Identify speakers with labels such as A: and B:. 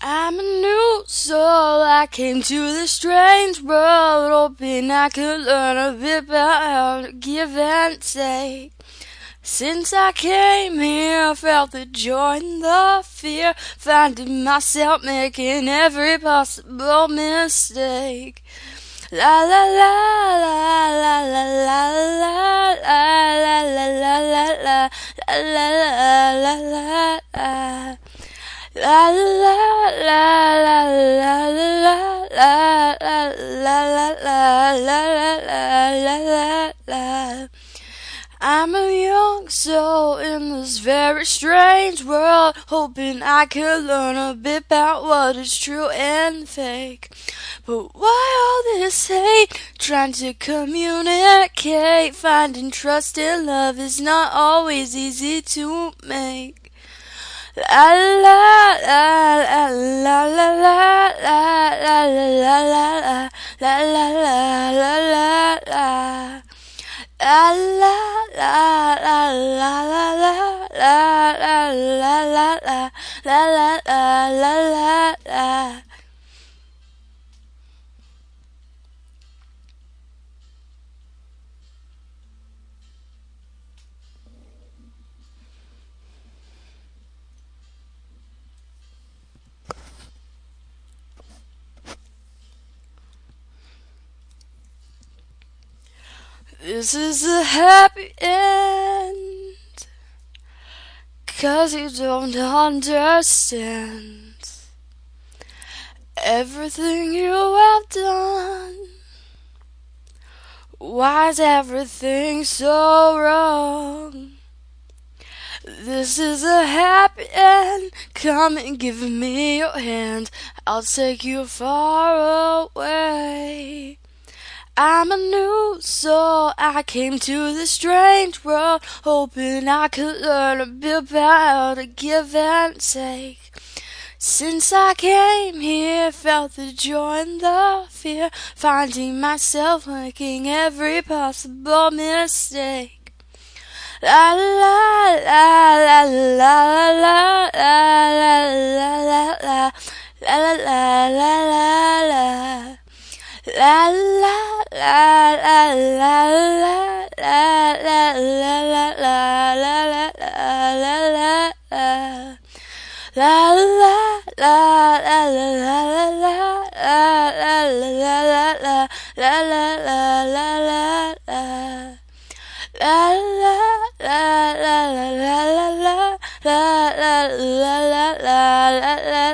A: I'm a new soul, I came to this strange world, hoping I could learn a bit about how to give and take. Since I came here, I felt the joy and the fear, finding myself making every possible mistake. La la la la la la la la la la la la la la la la la la. La la la la la la la la la la la la la la la. I'm a young soul in this very strange world, hoping I could learn a bit about what is true and fake. But why all this hate? Trying to communicate, finding trust and love is not always easy to make. La la la la la la la la la la la la la la la la. La la la la la la la la la la la la la la la. This is a happy end, 'cause you don't understand everything you have done. Why is everything so wrong? This is a happy end, come and give me your hand, I'll take you far away. I'm a new soul, I came to this strange world, hoping I could learn a bit about how to give and take. Since I came here, felt the joy and the fear, finding myself making every possible mistake. La la la la la la la la la la la la la la la. La la la la la la la la la la la la la la. La la la la la la la la la la la la la la. La la la la la la la la la la la la la la